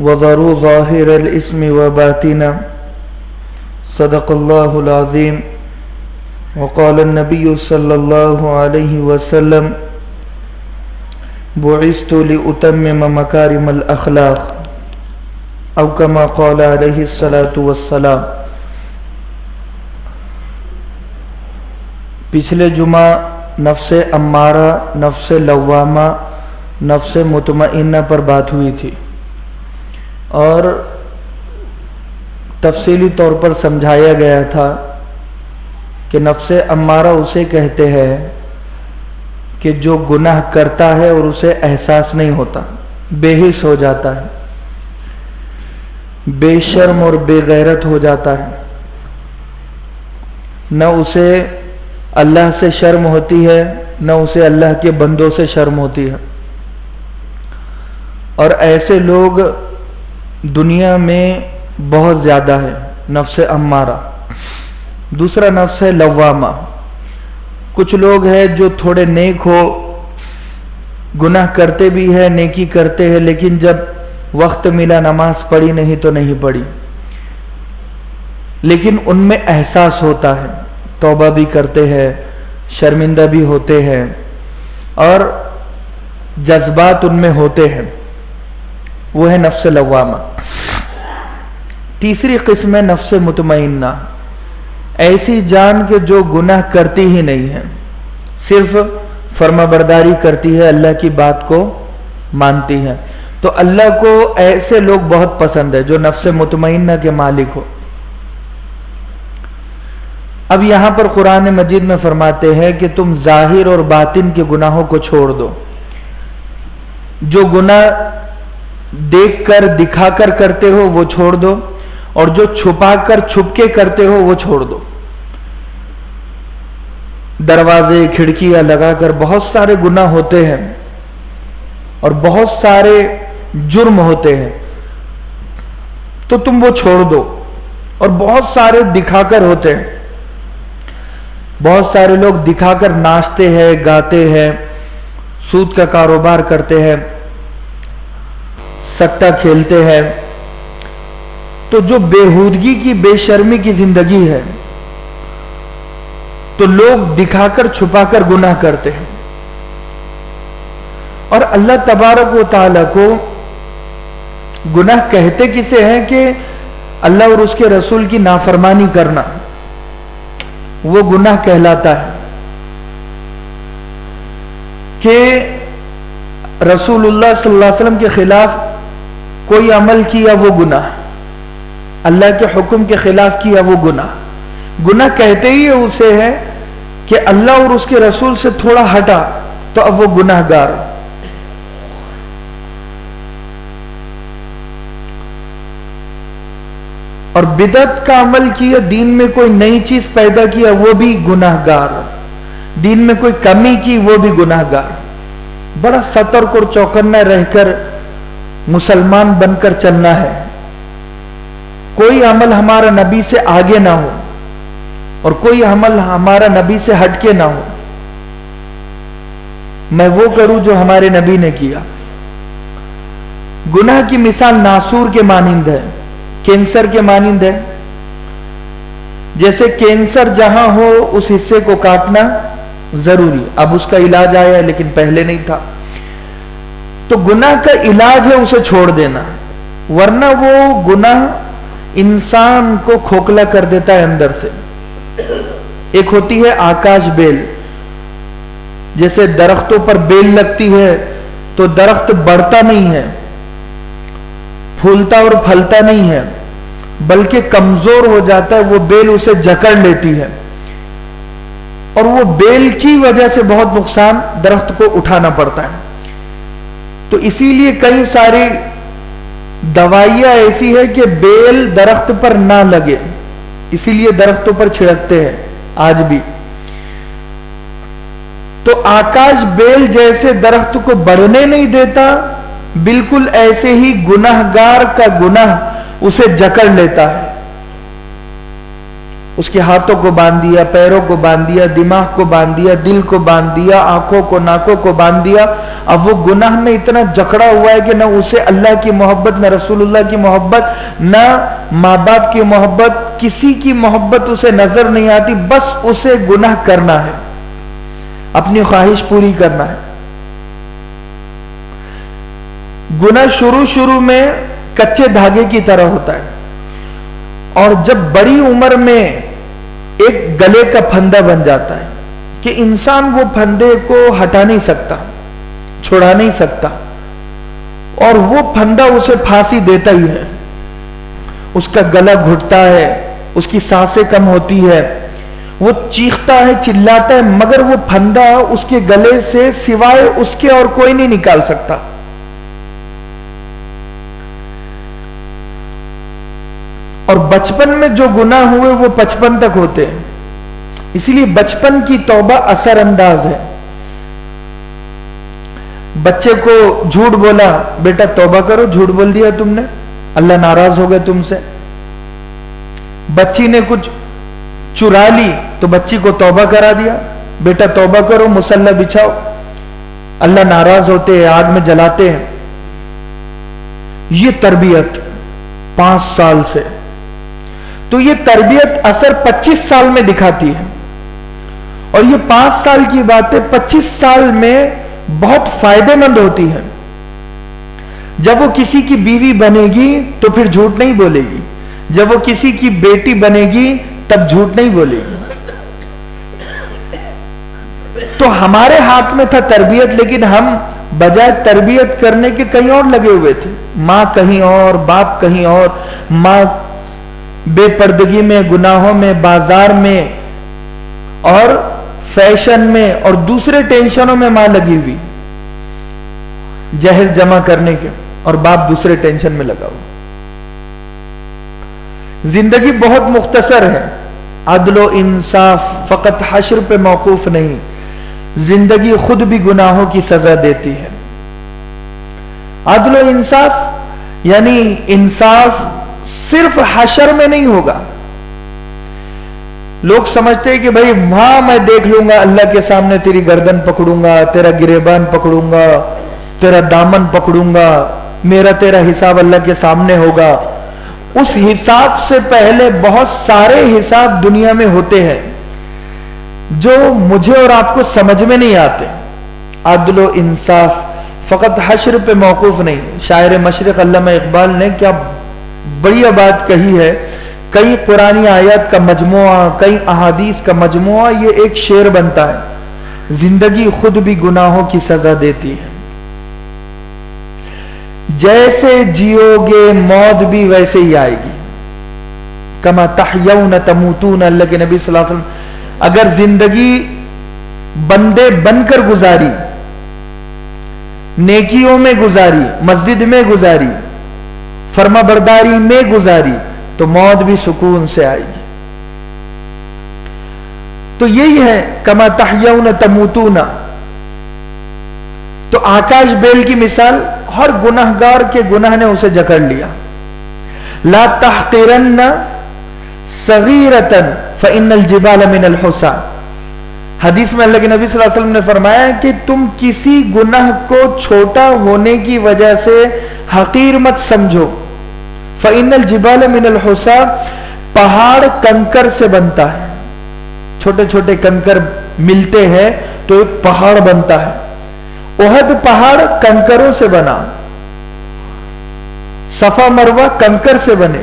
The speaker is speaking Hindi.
वज़रू ज़ाहिरल इस्मि व बातिना सदक़ल्लाहुल अज़ीम वक़ाल नबी सल्लल्लाहु अलैहि वसल्लम बुइस्तु लिउतम्मिम मकारिमल अख़लाक़ औ कमा क़ाल अलैहि सलातु वस्सलाम। पिछले जुमा नफ्से अम्मारा, नफ्से लव्वामा, नफ्से मुतमइन्ना पर बात हुई थी और तफसीली तौर पर समझाया गया था कि नफ्से अम्मारा उसे कहते हैं कि जो गुनाह करता है और उसे एहसास नहीं होता, बेहिस हो जाता है, बेशर्म और बेगैरत हो जाता है, न उसे अल्लाह से शर्म होती है न उसे अल्लाह के बंदों से शर्म होती है। और ऐसे लोग दुनिया में बहुत ज़्यादा है। नफ्से अम्मारा। दूसरा नफ्स है लव्वामा। कुछ लोग हैं जो थोड़े नेक हो, गुनाह करते भी है, नेकी करते हैं, लेकिन जब वक्त मिला नमाज पढ़ी नहीं तो नहीं पढ़ी, लेकिन उनमें एहसास होता है, तौबा भी करते हैं, शर्मिंदा भी होते हैं और जज्बात उनमें होते हैं। वो है नफ्स लव्वामा। तीसरी किस्म है नफ्स मुतमइन्ना। ऐसी जान के जो गुनाह करती ही नहीं है, सिर्फ फर्माबरदारी करती है, अल्लाह की बात को मानती है। तो अल्लाह को ऐसे लोग बहुत पसंद है जो नफ्स मुतमइन्ना के मालिक हो। अब यहां पर कुरान मजीद में फरमाते हैं कि तुम जाहिर और बातिन के गुनाहों को छोड़ दो। जो गुनाह देखकर दिखाकर करते हो वो छोड़ दो, और जो छुपाकर छुपके करते हो वो छोड़ दो। दरवाजे खिड़कियां लगाकर बहुत सारे गुनाह होते हैं और बहुत सारे जुर्म होते हैं, तो तुम वो छोड़ दो। और बहुत सारे दिखाकर होते हैं। बहुत सारे लोग दिखाकर नाचते हैं, गाते हैं, सूद का कारोबार करते हैं, सट्टा खेलते हैं। तो जो बेहूदगी की, बेशर्मी की जिंदगी है, तो लोग दिखाकर छुपाकर गुनाह करते हैं। और अल्लाह तबारक व तआला को गुनाह कहते किसे हैं कि अल्लाह और उसके रसूल की नाफरमानी करना, वो गुनाह कहलाता है। कि रसूलुल्लाह सल्लल्लाहु अलैहि वसल्लम के खिलाफ कोई अमल किया वो गुनाह, अल्लाह के हुक्म के खिलाफ किया वो गुनाह। गुनाह कहते ही उसे है कि अल्लाह और उसके रसूल से थोड़ा हटा तो अब वो गुनाहगार। और बिदअत का अमल किया, दीन में कोई नई चीज पैदा किया, वो भी गुनाहगार। दीन में कोई कमी की, वो भी गुनाहगार। बड़ा सतर्क और चौकन्ना रहकर मुसलमान बनकर चलना है। कोई अमल हमारा नबी से आगे ना हो और कोई अमल हमारा नबी से हटके ना हो। मैं वो करूं जो हमारे नबी ने किया। गुनाह की मिसाल नासूर के मानिंद है, कैंसर के मानिंद है। जैसे कैंसर जहां हो उस हिस्से को काटना जरूरी। अब उसका इलाज आया है लेकिन पहले नहीं था। तो गुनाह का इलाज है उसे छोड़ देना, वरना वो गुनाह इंसान को खोखला कर देता है अंदर से। एक होती है आकाश बेल। जैसे दरख्तों पर बेल लगती है तो दरख्त बढ़ता नहीं है, फूलता और फलता नहीं है, बल्कि कमजोर हो जाता है। वो बेल उसे जकड़ लेती है और वो बेल की वजह से बहुत नुकसान दरख्त को उठाना पड़ता है। तो इसीलिए कई सारी दवाइयां ऐसी है कि बेल दरख्त पर ना लगे, इसीलिए दरख्तों पर छिड़कते हैं आज भी। तो आकाश बेल जैसे दरख्त को बढ़ने नहीं देता, बिल्कुल ऐसे ही गुनाहगार का गुनाह उसे जकड़ लेता है। उसके हाथों को बांध दिया, पैरों को बांध दिया, दिमाग को बांध दिया, दिल को बांध दिया, आंखों को, नाकों को बांध दिया, अब वो गुनाह में इतना जकड़ा हुआ है कि ना उसे अल्लाह की मोहब्बत, ना रसूलुल्लाह की मोहब्बत, ना माँ बाप की मोहब्बत, किसी की मोहब्बत उसे नजर नहीं आती। बस उसे गुनाह करना है, अपनी ख्वाहिश पूरी करना है। गुनाह शुरू शुरू में कच्चे धागे की तरह होता है, और जब बड़ी उम्र में एक गले का फंदा बन जाता है कि इंसान वो फंदे को हटा नहीं सकता, छुड़ा नहीं सकता, और वो फंदा उसे फांसी देता ही है। उसका गला घुटता है, उसकी सांसें कम होती है, वो चीखता है, चिल्लाता है, मगर वो फंदा उसके गले से सिवाय उसके और कोई नहीं निकाल सकता। और बचपन में जो गुनाह हुए वो 55 तक होते हैं, इसीलिए बचपन की तौबा असरअंदाज है। बच्चे को झूठ बोला, बेटा तौबा करो, झूठ बोल दिया तुमने, अल्लाह नाराज हो गए तुमसे। बच्ची ने कुछ चुरा ली तो बच्ची को तौबा करा दिया, बेटा तौबा करो, मुसल्ला बिछाओ, अल्लाह नाराज होते हैं, आग में जलाते हैं। ये तरबियत 5 साल से, तो ये तरबियत असर 25 साल में दिखाती है। और ये 5 साल की बातें 25 साल में बहुत फायदेमंद होती है। जब वो किसी की बीवी बनेगी तो फिर झूठ नहीं बोलेगी, जब वो किसी की बेटी बनेगी तब झूठ नहीं बोलेगी। तो हमारे हाथ में था तरबियत, लेकिन हम बजाय तरबियत करने के कहीं और लगे हुए थे। मां कहीं और, बाप कहीं और, मां बेपर्दगी में, गुनाहों में, बाजार में और फैशन में और दूसरे टेंशनों में मां लगी हुई, जहेज जमा करने के, और बाप दूसरे टेंशन में लगा हुआ। जिंदगी बहुत मुख्तसर है। अदलो इंसाफ फकत हश्र पे मौकूफ नहीं, जिंदगी खुद भी गुनाहों की सजा देती है। अदलो इंसाफ यानी इंसाफ सिर्फ हशर में नहीं होगा। लोग समझते हैं कि भाई वहां मैं देख लूंगा, अल्लाह के सामने तेरी गर्दन पकड़ूंगा, तेरा गिरेबान पकड़ूंगा, तेरा दामन पकड़ूंगा, मेरा तेरा हिसाब अल्लाह के सामने होगा। उस हिसाब से पहले बहुत सारे हिसाब दुनिया में होते हैं जो मुझे और आपको समझ में नहीं आते। अदलो इंसाफ फकत हश्र पे मौकूफ नहीं। शायर मशरिक अल्लामा इकबाल ने क्या बढ़िया बात कही है। कई पुरानी आयत का मजमुआ, कई अहादीस का मजमुआ, ये एक शेर बनता है। जिंदगी खुद भी गुनाहों की सजा देती है। जैसे जियोगे मौत भी वैसे ही आएगी। कमा तहयौन तमूतून, अल्लाह के नबी सल्लल्लाहु अलैहि वसल्लम, अगर जिंदगी बंदे बनकर गुजारी, नेकियों में गुजारी, मस्जिद में गुजारी, फर्माबरदारी में गुजारी, तो मौत भी सुकून से आएगी। तो यही है कमा तहयौन तमूतूना। तो आकाश बेल की मिसाल, हर गुनहगार के गुनाह ने उसे जकड़ लिया। ला तहक़िरन्ना सगीरतन फ़इन्नल जिबाल मिनल हुसा। हदीस में अल्लाह के नबी सल्लल्लाहु अलैहि वसल्लम ने फरमाया कि तुम किसी गुनाह को छोटा होने की वजह से हकीर मत समझो। फ़इन्नल जिबाल मिनल हुसा, पहाड़ कंकर से बनता है। छोटे छोटे कंकर मिलते हैं तो एक पहाड़ बनता है। उहद पहाड़ कंकरों से बना, सफा मरवा कंकर से बने।